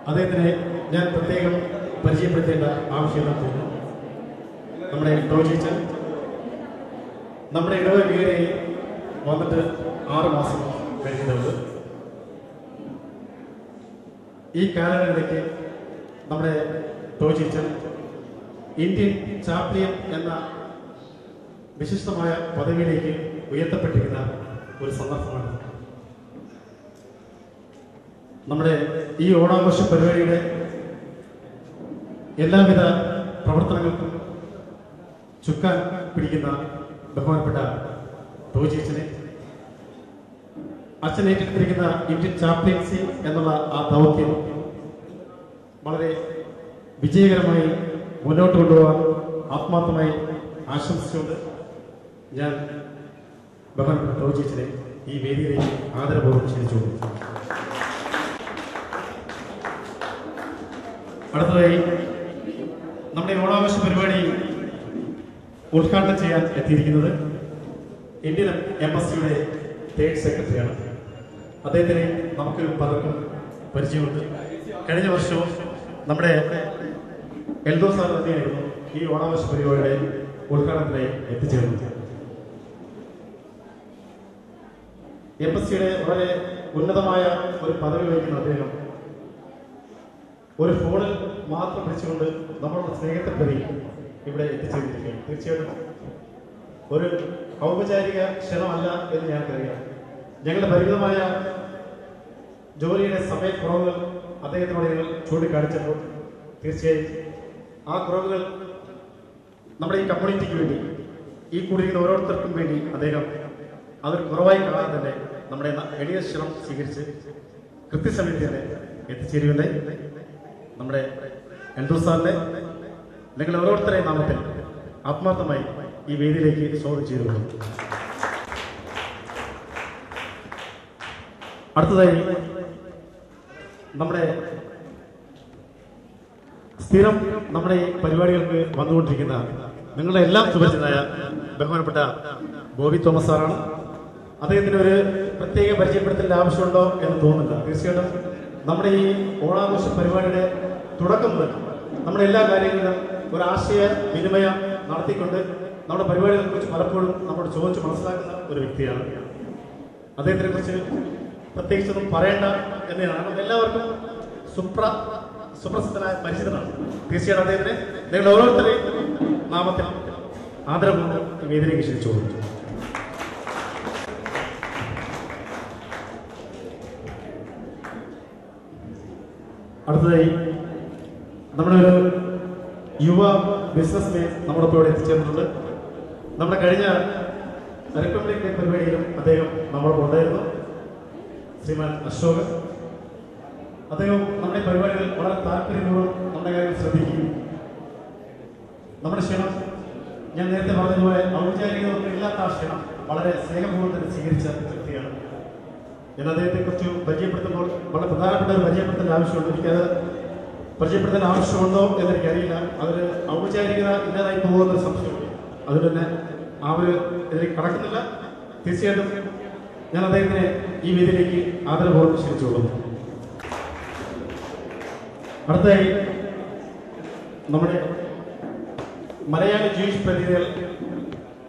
അദ്ദേഹത്തിനെ ഞാൻ പ്രത്യേകം പരിചയപ്പെടുത്തേണ്ട ആവശ്യമില്ലെന്ന് തോന്നുന്നു. നമ്മുടെ ടോജിച്ചൻ നമ്മുടെ ഇടവകയിൽ വന്നിട്ട് 6 മാസം കഴിഞ്ഞിട്ടുണ്ട്. ഈ കാലങ്ങളിലേക്ക് നമ്മുടെ ടോജിച്ചൻ ഇന്ത്യൻ ചാപ്ലിയൻ എന്ന വിശിഷ്ടമായ പദവിയിലേക്ക് ഉയർത്തപ്പെട്ടിരിക്കുന്ന ഒരു സന്ദർഭമാണ്. നമ്മുടെ ഈ ഓണാഘോഷ പരിപാടിയുടെ എല്ലാവിധ പ്രവർത്തനങ്ങൾക്കും ചുക്കാൻ പിടിക്കുന്ന ബഹുമാനപ്പെട്ട ടോജിച്ചനെ, അച്ഛൻ ഏറ്റെടുത്തിരിക്കുന്ന ഇന്ത്യൻ ചാപ്ലിയൻസി എന്നുള്ള ആ ദൗത്യം വളരെ വിജയകരമായി മുന്നോട്ട് കൊണ്ടുപോകാൻ ആത്മാർത്ഥമായി ആശംസിച്ചുകൊണ്ട് ഞാൻ ബഹുമാനപ്പെട്ട ടോജിച്ചനെ ഈ വേദിയിലേക്ക് ആദരപൂർവ്വം ക്ഷണിച്ചു. അടുത്തതായി നമ്മുടെ ഓണാഘോഷ പരിപാടി ഉദ്ഘാടനം ചെയ്യാൻ എത്തിയിരിക്കുന്നത് ഇന്ത്യൻ എംബസിയുടെ 3rd സെക്രട്ടറിയാണ്. അദ്ദേഹത്തിന് നമുക്ക് പലർക്കും പരിചയമുണ്ട്. കഴിഞ്ഞ വർഷവും നമ്മുടെ എൽദോ സാർ തന്നെയായിരുന്നു ഈ ഓണാഘോഷ പരിപാടിയുടെ ഉദ്ഘാടനത്തിനായി എത്തിച്ചേർന്നത്. എംബസിയുടെ വളരെ ഉന്നതമായ ഒരു പദവി വഹിക്കുന്ന അദ്ദേഹം ഒരു ഫോണിൽ മാത്രം വിളിച്ചുകൊണ്ട് നമ്മളുടെ സ്നേഹത്തെ പ്രതി ഇവിടെ എത്തിച്ചേർന്നിരിക്കുകയാണ്. തീർച്ചയായിട്ടും ഒരു ഔപചാരിക ക്ഷണമല്ല എന്ന് ഞങ്ങൾക്കറിയാം. ഞങ്ങളുടെ പരിമിതമായ ജോലിയുടെ സമയക്കുറവുകൾ അദ്ദേഹത്തിനോട് ഞങ്ങൾ ചൂണ്ടിക്കാണിച്ചപ്പോൾ തീർച്ചയായും ആ കുറവുകൾ നമ്മുടെ ഈ കമ്മ്യൂണിറ്റിക്ക് വേണ്ടി, ഈ കൂടിയിരിക്കുന്ന ഓരോരുത്തർക്കും വേണ്ടി അദ്ദേഹം അതൊരു കുറവായി കാണാതെ തന്നെ നമ്മുടെ എളിയ ക്ഷണം സ്വീകരിച്ച് കൃത്യസമയത്ത് തന്നെ എത്തിച്ചേരുകയുണ്ടായി. നമ്മുടെ എൽദോ സാറിനെ നിങ്ങൾ ഓരോരുത്തരെയും നാമത്തിൽ ആത്മാർത്ഥമായി ഈ വേദിയിലേക്ക് സ്വാഗതം ചെയ്തുകൊള്ളു. അടുത്തതായി നമ്മുടെ സ്ഥിരം നമ്മുടെ ഈ പരിപാടികൾക്ക് വന്നുകൊണ്ടിരിക്കുന്ന നിങ്ങളുടെ എല്ലാം സുപരിചിതനായ ബഹുമാനപ്പെട്ട ബോബി തോമസ് സാറാണ്. അദ്ദേഹത്തിന് ഒരു പ്രത്യേക പരിചയപ്പെടുത്തേണ്ട ആവശ്യമുണ്ടോ എന്ന് തോന്നുന്നില്ല. തീർച്ചയായിട്ടും നമ്മുടെ ഈ ഓണാഘോഷ പരിപാടിയുടെ തുടക്കം മുതൽ നമ്മുടെ എല്ലാ കാര്യങ്ങളിലും ഒരു ആശയ വിനിമയം നടത്തിക്കൊണ്ട് നമ്മുടെ പരിപാടികളെ കുറിച്ച് പലപ്പോഴും നമ്മോട് ചോദിച്ച് മനസ്സിലാക്കുന്ന ഒരു വ്യക്തിയാണ്. അദ്ദേഹത്തിനെ കുറിച്ച് പ്രത്യേകിച്ചൊന്നും പറയേണ്ട എന്നതാണ് എല്ലാവർക്കും സുപ്രസിദ്ധനായ പരിചിതനാണ്. തീർച്ചയായിട്ടും അദ്ദേഹത്തിന് നിങ്ങൾ ഓരോരുത്തരെയും നാമത്തിൽ ആദരപൂർവ്വം വേദിയിലേക്ക് ക്ഷണിച്ചു കൊടുത്തു. അടുത്തതായി നമ്മുടെ ഒരു യുവ ബിസിനസ്മാൻ നമ്മുടെ ഇപ്പോൾ ഇവിടെ എത്തിച്ചേർന്നിട്ടുണ്ട്. നമ്മുടെ കഴിഞ്ഞ റിപ്പബ്ലിക് ഡേ പരിപാടിയിലും അദ്ദേഹം നമ്മളോട് ഉണ്ടായിരുന്നു. ശ്രീമാൻ അശോകൻ. അദ്ദേഹം നമ്മുടെ പരിപാടികൾ വളരെ താല്പര്യപൂർവ്വം നമ്മുടെ കാര്യം ശ്രദ്ധിക്കുകയും നമ്മുടെ ക്ഷണം, ഞാൻ നേരത്തെ പറഞ്ഞതുപോലെ ഔപചാരികതൊന്നും ഇല്ലാത്ത ആ ക്ഷണം വളരെ സ്നേഹപൂർവ്വം തന്നെ സ്വീകരിച്ച വ്യക്തിയാണ്. ഞാൻ അദ്ദേഹത്തെക്കുറിച്ച് പരിചയപ്പെടുത്തുമ്പോൾ വളരെ പ്രധാനപ്പെട്ട ഒരു പരിചയപ്പെടുത്തേണ്ട ആവശ്യമുണ്ട്. എനിക്കത് പരിചയപ്പെടുത്താൻ ആവശ്യമുണ്ടോ എന്നെനിക്കറിയില്ല. അതൊരു ഔപചാരികത ഇല്ലാതായി പോകുന്നൊരു സംശയമുണ്ട്. അതുകൊണ്ട് തന്നെ ആ ഒരു ഇതിലേക്ക് കടക്കുന്നില്ല. തീർച്ചയായിട്ടും ഞാൻ അദ്ദേഹത്തിനെ ഈ വേദിയിലേക്ക് ആദരപൂർവ്വം ക്ഷണിച്ചുകൊള്ളുന്നു. അടുത്തായി നമ്മുടെ മലയാളി ജൂയിഷ് പ്രതിനിധികൾ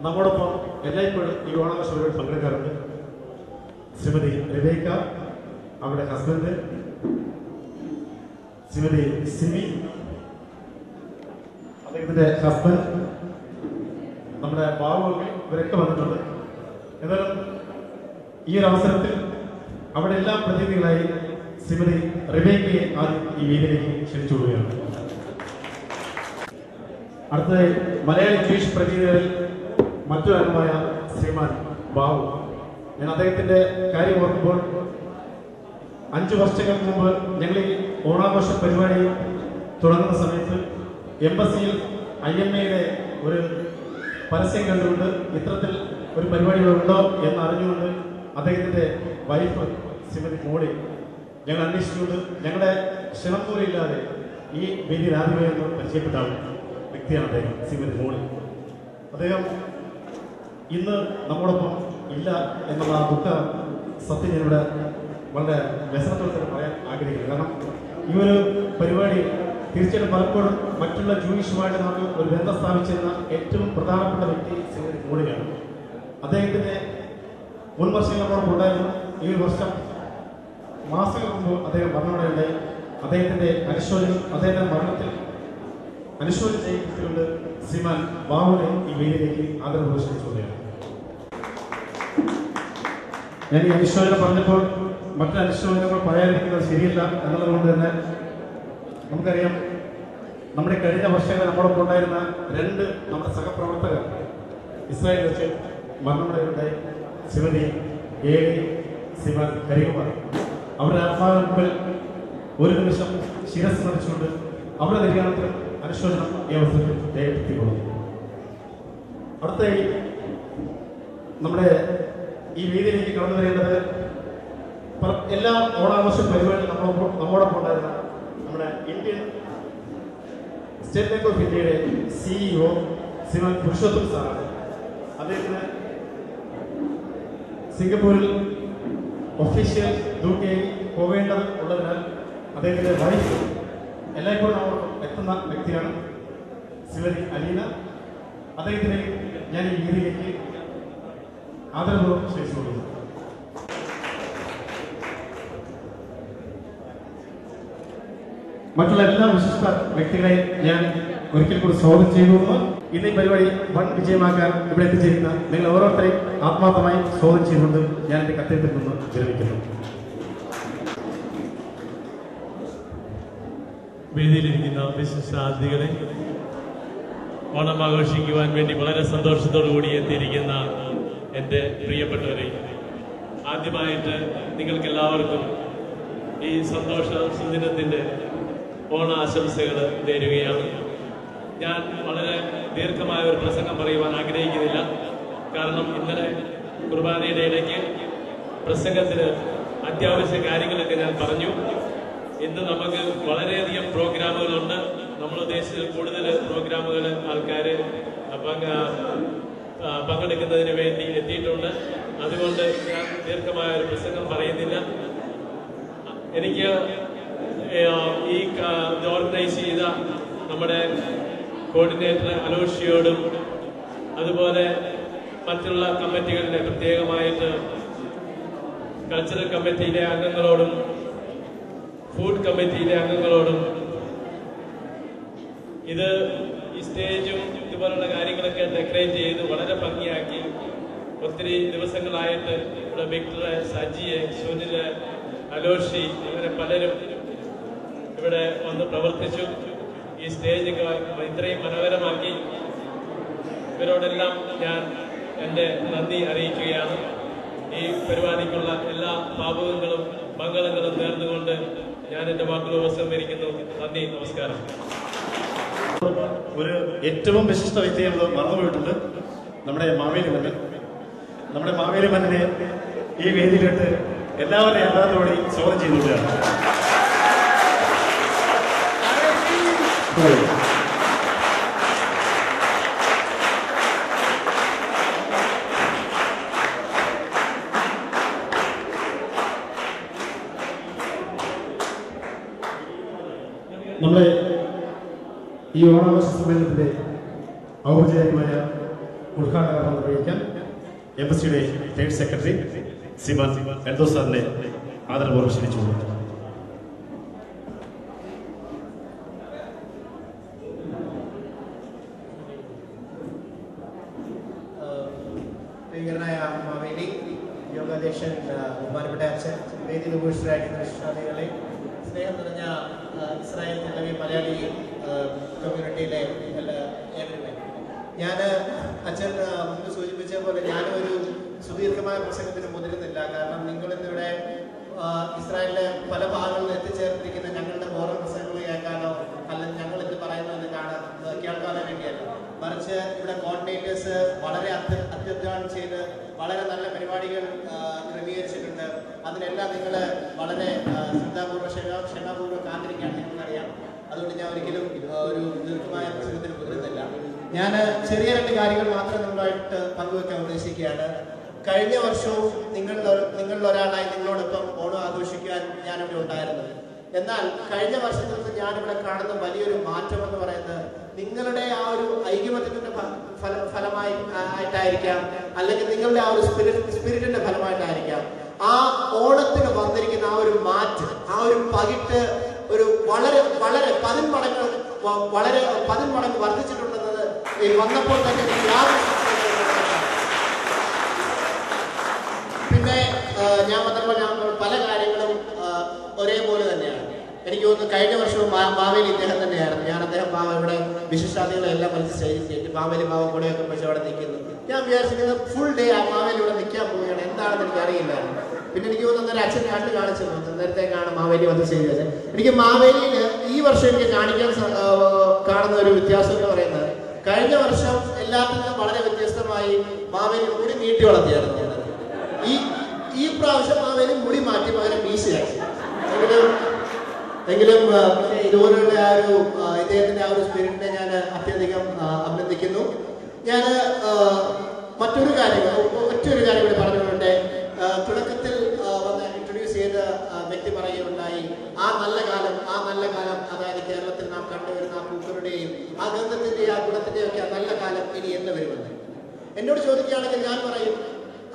നമ്മോടൊപ്പം എല്ലായ്പ്പോഴും ഈ ഓണാഘോഷ പരിപാടി പങ്കെടുക്കാറുണ്ട്. ശ്രീമതി റിബേക്ക, അവരുടെ ഹസ്ബൻഡ് ശ്രീമതി സിമി, അദ്ദേഹത്തിന്റെ ഹസ്ബൻഡ്, നമ്മുടെ ബാബു, ഇവരൊക്കെ വന്നിട്ടുണ്ട്. എന്നാലും ഈ ഒരു അവസരത്തിൽ അവിടെ എല്ലാ പ്രതിനിധികളായി ശ്രീമതി റിബേക്കയെ ആദ്യം ഈ വേദിയിലേക്ക് ക്ഷണിച്ചു കൊടുക്കുകയാണ്. അടുത്തതായി മലയാളി ജൂയിഷ് പ്രതിനിധികളിൽ മറ്റൊരു അംഗമായ ശ്രീമാൻ ബാബു. ഞാൻ അദ്ദേഹത്തിന്റെ കാര്യം ഓർക്കുമ്പോൾ 5 വർഷങ്ങൾക്ക് മുമ്പ് ഞങ്ങൾ ഈ ഓണാഘോഷ പരിപാടി തുടങ്ങുന്ന സമയത്ത് എംബസിയിൽ IMA-യുടെ ഒരു പരസ്യം കണ്ടുകൊണ്ട് ഇത്തരത്തിൽ ഒരു പരിപാടി ഉണ്ടോ എന്ന് അറിഞ്ഞുകൊണ്ട് അദ്ദേഹത്തിന്റെ വൈഫ് ശ്രീമതി മോളി ഞങ്ങൾ അന്വേഷിച്ചുകൊണ്ട് ഞങ്ങളുടെ ക്ഷണം പോലും ഇല്ലാതെ ഈ വേദിയിൽ ആദ്യമായി പരിചയപ്പെട്ട വ്യക്തിയാണ് അദ്ദേഹം, ശ്രീമതി മോളി. അദ്ദേഹം ഇന്ന് നമ്മോടൊപ്പം ഇല്ല എന്നുള്ള ആ ദുഃഖ സത്യം ഞാനിവിടെ വളരെ വ്യസനത്തോടെ തന്നെ പറയാൻ ആഗ്രഹിക്കുന്നു. കാരണം ഈ ഒരു പരിപാടി തീർച്ചയായിട്ടും പലപ്പോഴും മറ്റുള്ള ജൂയിഷുമായിട്ട് നമുക്ക് ഒരു ബന്ധം സ്ഥാപിച്ചിരുന്ന ഏറ്റവും പ്രധാനപ്പെട്ട വ്യക്തി ശ്രീമതി മോളിയാണ്. അദ്ദേഹത്തിന്റെ മുൻ വർഷങ്ങൾ നമ്മോടൊപ്പം ഉണ്ടായിരുന്നു. ഈ ഒരു വർഷം മാസങ്ങൾക്ക് മുമ്പ് അദ്ദേഹം മരണമടയുണ്ടായി. അദ്ദേഹത്തിന്റെ അനുശോചനം, അദ്ദേഹത്തിന്റെ മരണത്തിൽ അനുശോചനം ചെയ്യിപ്പിച്ചുകൊണ്ട് ശ്രീമാൻ ബാബുവിനെ ഈ വേദിയിലേക്ക് ആദരവ് ക്ഷണിച്ചുകൊള്ളുകയാണ്. ഞാൻ ഈ അനുശോചനം പറഞ്ഞപ്പോൾ മറ്റു അനുശോചനങ്ങൾ പറയാതിരിക്കുന്നത് ശരിയല്ല എന്നുള്ളതുകൊണ്ട് തന്നെ നമുക്കറിയാം, നമ്മുടെ കഴിഞ്ഞ വർഷങ്ങളിൽ നമ്മളൊപ്പം ഉണ്ടായിരുന്ന 2 നമ്മുടെ സഹപ്രവർത്തകർ ഇസ്രായേലിൽ വെച്ച് മരണമടയുണ്ടായി. ശ്രീമതി ഏലി, ശ്രീമാൻ കരികുമാർ. അവരുടെ ആത്മാവിന് മുമ്പിൽ ഒരു നിമിഷം ശിരസ് നടിച്ചുകൊണ്ട് അവരുടെ നിര്യാണത്തിൽ അനുശോചനം ഈ അവസരത്തിൽ രേഖപ്പെടുത്തിക്കൊള്ളുന്നു. അടുത്തായി നമ്മുടെ ഈ വേദിയിലേക്ക് കടന്നു വരേണ്ടത് എല്ലാ ഓണാഘോഷ പരിപാടികളും നമ്മോടൊപ്പം ഉണ്ടായിരുന്ന നമ്മുടെ ഇന്ത്യൻ സ്റ്റേറ്റ് ബാങ്ക് ഓഫ് ഇന്ത്യയുടെ CEO ശ്രീമാൻ പുരുഷോത്തം സാറാണ്. അദ്ദേഹത്തിന് സിംഗപ്പൂരിൽ ഒഫീഷ്യൽ ഡ്യൂട്ടിയായി പോവേണ്ടത് ഉള്ളതിനാൽ അദ്ദേഹത്തിന്റെ വൈഫ് എല്ലായ്പ്പോഴും നമ്മോടൊപ്പം എത്തുന്ന വ്യക്തിയാണ് ശ്രീമതി അലീന. അദ്ദേഹത്തിന് ഞാൻ ഈ വേദിയിലേക്ക് ആദരപൂർവ്വം ക്ഷണിച്ചു കൊടുക്കുന്നു. മറ്റുള്ള എല്ലാ വിശിഷ്ട വ്യക്തികളെയും ഞാൻ ഒരിക്കൽ കൂടി സ്വാഗതം ചെയ്തു. ഇന്ന് ഈ പരിപാടി വൻ വിജയമാക്കാൻ ഇവിടെ എത്തിച്ചേരുന്ന നിങ്ങൾ ഓരോരുത്തരെയും ആത്മാർത്ഥമായി സ്വാഗതം ചെയ്തുകൊണ്ട് ഞാൻ എന്റെ കത്തേത്തിൽ നിന്ന് വിരമിക്കുന്നു. വേദിയിലിരിക്കുന്ന വിശിഷ്ട അതിഥികളെ, ഓണം ആഘോഷിക്കുവാൻ വേണ്ടി വളരെ സന്തോഷത്തോടു കൂടി എത്തിയിരിക്കുന്ന എൻ്റെ പ്രിയപ്പെട്ടവരെ, ആദ്യമായിട്ട് നിങ്ങൾക്ക് എല്ലാവർക്കും ഈ സന്തോഷ സുദിനത്തിൻ്റെ ഓണാശംസകൾ നേരുകയാണ്. ഞാൻ വളരെ ദീർഘമായ ഒരു പ്രസംഗം പറയുവാൻ ആഗ്രഹിക്കുന്നില്ല. കാരണം ഇന്നലെ കുർബാനയുടെ ഇടയ്ക്ക് പ്രസംഗത്തിന് അത്യാവശ്യ കാര്യങ്ങളൊക്കെ ഞാൻ പറഞ്ഞു. ഇന്ന് നമുക്ക് വളരെയധികം പ്രോഗ്രാമുകളുണ്ട്. നമ്മൾ ഉദ്ദേശിച്ച കൂടുതൽ പ്രോഗ്രാമുകൾ ആൾക്കാർ പങ്കെടുക്കുന്നതിന് വേണ്ടി എത്തിയിട്ടുണ്ട്. അതുകൊണ്ട് ഞാൻ ദീർഘമായ ഒരു പ്രസംഗം പറയുന്നില്ല. എനിക്ക് ഈ ഓർഗനൈസ് ചെയ്ത നമ്മുടെ കോർഡിനേറ്റർ അലോഷിയോടും അതുപോലെ മറ്റുള്ള കമ്മിറ്റികളുടെ പ്രത്യേകമായിട്ട് കൾച്ചറൽ കമ്മിറ്റിയിലെ അംഗങ്ങളോടും ഫുഡ് കമ്മിറ്റിയിലെ അംഗങ്ങളോടും ഇത് ഈ സ്റ്റേജും ഇതുപോലുള്ള കാര്യങ്ങളൊക്കെ ഡെക്കറേറ്റ് ചെയ്ത് വളരെ ഭംഗിയാക്കി ഒത്തിരി ദിവസങ്ങളായിട്ട് ഇവിടെ വിക്ടർ, സജിയെ, സുനില്, അലോഷി അങ്ങനെ പലരും ഇവിടെ വന്ന് പ്രവർത്തിച്ചു. ഈ സ്റ്റേജ് ഇത്രയും മനോഹരമാക്കി ഇവരോടെല്ലാം ഞാൻ എൻ്റെ നന്ദി അറിയിക്കുകയാണ്. ഈ പരിപാടിക്കുള്ള എല്ലാ ഭാവുകങ്ങളും മംഗളങ്ങളും നേർന്നുകൊണ്ട് ഞാൻ എൻ്റെ വാക്കുകൾ ഉപസംഹരിക്കുന്നു. നന്ദി, നമസ്കാരം. ഒരു ഏറ്റവും വിശിഷ്ട വ്യക്തി നമ്മൾ മറന്നുപോയിട്ടുണ്ട്, നമ്മുടെ മാവേലി മന്നൻ. നമ്മുടെ മാവേലി മന്നനെ ഈ വേദിയിലിട്ട് എല്ലാവരുടെയും എല്ലാവരോടും സ്വാഗതം ചെയ്തുകൊണ്ടാണ്. നമ്മുടെ ഈ ഓണാഘോഷ സമ്മേളനത്തിന്റെ ഔപചാരികമായ ഉദ്ഘാടനം നിർവഹിക്കാൻ എംബസിയുടെ സ്റ്റേറ്റ് സെക്രട്ടറി ശ്രീമാൻ എൽദോ സാറിനെ ആദരപൂർവ്വം ക്ഷണിച്ചു. പ്രിയങ്കരനായ മാവേലി യോഗാധ്യക്ഷൻ ബഹുമാനപ്പെട്ട അച്ഛൻ, വേദിയിൽ ഉപവിഷ്ടരായിരിക്കുന്ന വിശ്വാസികളെ, സ്നേഹം നിറഞ്ഞ ഇസ്രായേൽ ടെലവി മലയാളി കമ്മ്യൂണിറ്റിയിലെ ഏവരുമേ, ഞാൻ അച്ഛൻ മുമ്പ് സൂചിപ്പിച്ച പോലെ ഞാനൊരു സുദീർഘമായ പ്രസംഗത്തിന് മുതിരുന്നില്ല. കാരണം നിങ്ങളിന്നിവിടെ ഇസ്രായേലിലെ പല ഭാഗങ്ങളിൽ എത്തിച്ചേർന്നിരിക്കുന്ന ഞങ്ങളുടെ ഓരോ പ്രസംഗങ്ങൾ കേൾക്കാനോ അല്ലെങ്കിൽ ഞങ്ങൾ ഇത് പറയുന്നത് കേൾക്കാനോ വേണ്ടിയല്ല, മറിച്ച് ഇവിടെ കോർഡിനേറ്റേഴ്സ് വളരെ അത്യധ്വാനം ചെയ്ത് വളരെ നല്ല പരിപാടികൾ ക്രമീകരിച്ചിട്ടുണ്ട്. അതിനെല്ലാം നിങ്ങൾ വളരെ ശ്രദ്ധാപൂർവ്വം ക്ഷമാപൂർവ്വം കാത്തിരിക്കാൻ നിങ്ങൾക്കറിയാം. അതുകൊണ്ട് ഞാൻ ഒരിക്കലും ഒരു ദീർഘമായ പ്രസംഗത്തിന് മുതിരുന്നില്ല. ഞാൻ ചെറിയ 2 കാര്യങ്ങൾ മാത്രം നിങ്ങളുമായിട്ട് പങ്കുവെക്കാൻ ഉദ്ദേശിക്കുകയാണ്. കഴിഞ്ഞ വർഷവും നിങ്ങളിൽ ഒരാളായി നിങ്ങളോടൊപ്പം ഓണം ആഘോഷിക്കാൻ ഞാനിവിടെ ഉണ്ടായിരുന്നത്. എന്നാൽ കഴിഞ്ഞ വർഷത്തിൽ നിന്ന് ഞാനിവിടെ കാണുന്ന വലിയൊരു മാറ്റം എന്ന് പറയുന്നത് നിങ്ങളുടെ ആ ഒരു ഐക്യമത്യത്തിന്റെ ഫലമായി ആയിട്ടായിരിക്കാം, അല്ലെങ്കിൽ നിങ്ങളുടെ ആ ഒരു സ്പിരിറ്റിന്റെ ഫലമായിട്ടായിരിക്കാം. ആ ഓണത്തിന് വന്നിരിക്കുന്ന ആ ഒരു മാറ്റം, ആ ഒരു പകിട്ട് ഒരു വളരെ 10 മടങ്ങ് വർദ്ധിച്ചിട്ടുണ്ടെന്നത് വന്നപ്പോൾ തന്നെ പിന്നെ ഞാൻ മാത്രമല്ല, ഞാൻ പല കാര്യങ്ങളും ഒരേപോലെ തന്നെയാണ്. എനിക്ക് തോന്നുന്നു കഴിഞ്ഞ വർഷവും മാവേലി ഇദ്ദേഹം തന്നെയായിരുന്നു. ഞാൻ അദ്ദേഹം ഇവിടെ വിശിഷ്ടാതികളെല്ലാം വലിച്ച് സ്റ്റേജിൽ കയറ്റി മാവേലി മാവൻ കൂടെയൊക്കെ വെച്ച് അവിടെ നിൽക്കുന്നു. ഞാൻ വിചാരിച്ചിരുന്നത് ഫുൾ ഡേ ആ മാവേലി ഇവിടെ നിൽക്കാൻ പോവുകയാണ്, എന്താണെന്ന് എനിക്ക് അറിയില്ലായിരുന്നു. പിന്നെ എനിക്ക് തോന്നുന്ന ഒരു അച്ഛൻ കണ്ടു കാണിച്ചു നേരത്തേക്കാണ് മാവേലി വന്ന് ചെയ്തത്. എനിക്ക് മാവേലിയിൽ ഈ വർഷം എനിക്ക് കാണുന്ന ഒരു വ്യത്യാസം എന്ന് പറയുന്നത്, കഴിഞ്ഞ വർഷം എല്ലാത്തിനും വളരെ വ്യത്യസ്തമായി മാവേലി മുടി നീട്ടി വളർത്തിയായിരുന്നു. ഈ പ്രാവശ്യം മാവേലി മുടി മാറ്റി പകരം മീശയാക്കി. എങ്കിലും ഇതുപോലുള്ള ആ ഒരു ഇദ്ദേഹത്തിന്റെ ആ ഒരു സ്പിരിറ്റിനെ ഞാൻ അത്യധികം അഭിനന്ദിക്കുന്നു. ഞാൻ ഒറ്റൊരു കാര്യം കൂടി പറഞ്ഞുകൊണ്ട് തുടക്കത്തിൽ വന്ന് ഇൻട്രൊഡ്യൂസ് ചെയ്ത വ്യക്തി പറയുകയുണ്ടായി, ആ നല്ല കാലം അതായത് കേരളത്തിൽ നാം കണ്ടുവരുന്ന ആ പൂക്കളുടെയും ആ ഗന്ധത്തിന്റെയും ആ ഗുണത്തിന്റെയും ഒക്കെ ആ നല്ല കാലം ഇനി എന്ന് വരുമെന്ന് എന്നോട് ചോദിക്കുകയാണെങ്കിൽ ഞാൻ പറയും,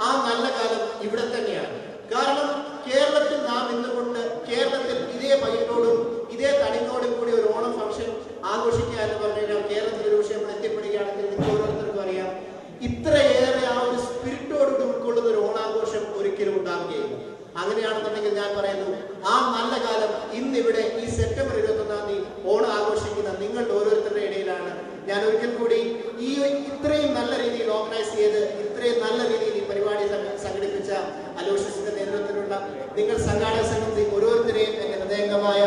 ആ നല്ല കാലം ഇവിടെ തന്നെയാണ്. കാരണം കേരളത്തിൽ നാം ഇന്നുകൊണ്ട് കേരളത്തിൽ ഇതേ പയ്യനോടും ഇതേ തടിനോടും കൂടി ഒരു ഓണം ഫംഗ്ഷൻ ആഘോഷിക്കുക എന്ന് പറഞ്ഞു കഴിഞ്ഞാൽ കേരളത്തിൽ ഒരു വിഷയം എത്തിപ്പെടുകയാണെങ്കിൽ നിങ്ങൾക്ക് ഓരോരുത്തർക്കും അറിയാം, ഇത്രയേറെ ആ ഒരു സ്പിരിറ്റോടുകൂടി ഉൾക്കൊള്ളുന്ന ഒരു ഓണാഘോഷം ഒരിക്കലും ഉണ്ടാവുകയില്ല. അങ്ങനെയാണെന്നുണ്ടെങ്കിൽ ഞാൻ പറയുന്നു, ആ നല്ല കാലം ഇന്നിവിടെ ഈ സെപ്റ്റംബർ 21-ാം തീയതി ഓണം ആഘോഷിക്കുന്ന നിങ്ങളുടെ ഓരോരുത്തരുടെ ഇടയിലാണ്. ഞാൻ ഒരിക്കൽ കൂടി ഈ ഇത്രയും നല്ല രീതിയിൽ ഓർഗനൈസ് ചെയ്ത് ഇത്രയും നല്ല രീതിയിൽ ഈ പരിപാടി സംഘടിപ്പിച്ച അലോഷ്യസിന്റെ നേതൃത്വത്തിലുള്ള നിങ്ങൾ സംഘാടക സംഘത്തിൽ ഓരോരുത്തരെയും എന്റെ ഹൃദയംഗമായ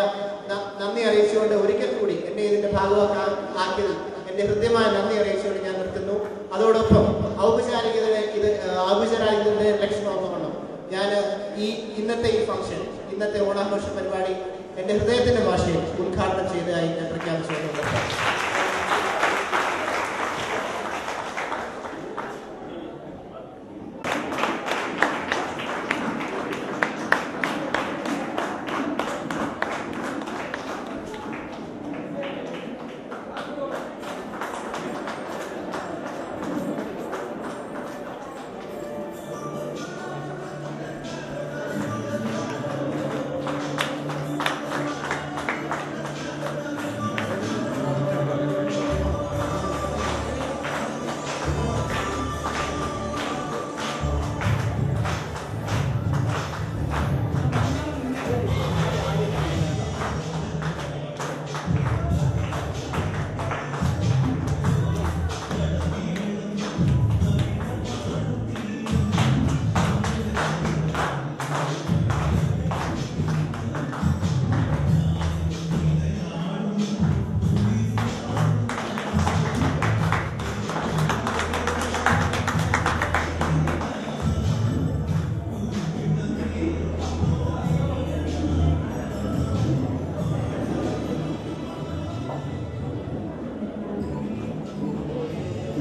നന്ദി അറിയിച്ചുകൊണ്ട് ഒരിക്കൽ കൂടി എന്നെ ഇതിന്റെ ഭാഗമാക്കിയതിൽ എന്റെ ഹൃദ്യമായ നന്ദി അറിയിച്ചുകൊണ്ട് ഞാൻ നിർത്തുന്നു. അതോടൊപ്പം ഔപചാരികതയുടെ ലക്ഷ്യമാക്കണം ഞാൻ ഇന്നത്തെ ഈ ഫംഗ്ഷൻ, ഇന്നത്തെ ഓണാഘോഷ പരിപാടി എന്റെ ഹൃദയത്തിന്റെ ഭാഷയിൽ ഉദ്ഘാടനം ചെയ്തതായി ഞാൻ പ്രഖ്യാപിച്ചുകൊണ്ട്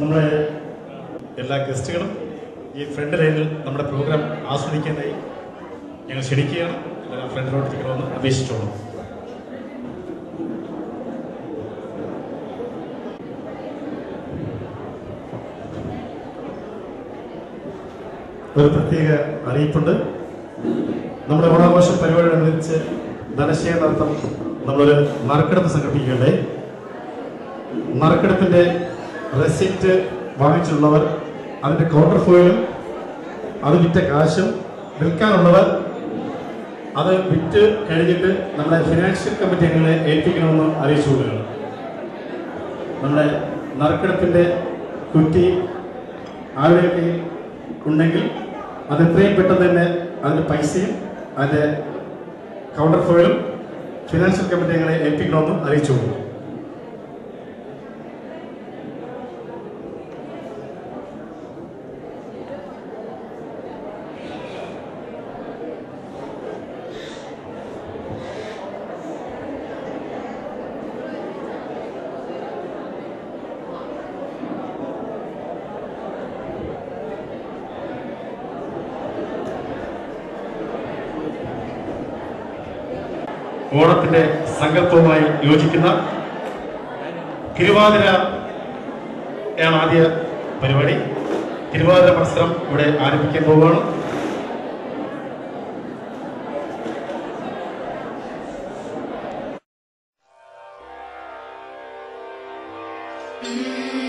നമ്മുടെ എല്ലാ ഗസ്റ്റുകളും ഈ ഫ്രണ്ട് ലൈനിൽ നമ്മുടെ പ്രോഗ്രാം ആസ്വദിക്കാനായി ഞങ്ങൾ ക്ഷണിക്കുകയാണ്. എല്ലാവരും ഫ്രണ്ടിലോട്ട് തിരിക്കണമെന്ന് അപേക്ഷിച്ചോളൂ. ഒരു പ്രത്യേക അറിയിപ്പുണ്ട്. നമ്മുടെ ഓണാഘോഷ പരിപാടിയോടനുബന്ധിച്ച് ധനശേഖരണാർത്ഥം നമ്മളൊരു നറുക്കെടുപ്പ് സംഘടിപ്പിക്കുകയുണ്ടായി. നറുക്കെടുപ്പിന്റെ റെസിപ്റ്റ് വാങ്ങിച്ചിട്ടുള്ളവർ അതിന്റെ കൗണ്ടർ ഫോയിലും അത് വിറ്റ കാശും വിൽക്കാനുള്ളവർ അത് വിറ്റ് കഴിഞ്ഞിട്ട് നമ്മുടെ ഫിനാൻഷ്യൽ കമ്മിറ്റി അംഗങ്ങളെ ഏൽപ്പിക്കണമെന്ന് അറിയിച്ചു കൊടുക്കുകയാണ്. നമ്മുടെ നറുക്കെടുപ്പിൻ്റെ കുറ്റി ആളുകൾക്ക് ഉണ്ടെങ്കിൽ അത് എത്രയും പെട്ടെന്ന് തന്നെ അതിൻ്റെ പൈസയും അതിൻ്റെ കൗണ്ടർ ഫോയിലും ഫിനാൻഷ്യൽ കമ്മിറ്റി അംഗങ്ങളെ ഏൽപ്പിക്കണമെന്ന് അറിയിച്ചു കൊടുക്കും. ഓണത്തിന്റെ സങ്കല്പവുമായി യോജിക്കുന്ന തിരുവാതിര ആണ് ആദ്യ പരിപാടി. തിരുവാതിര മത്സരം ഇവിടെ ആരംഭിക്കാൻ പോവുകയാണ്. Mm-hmm.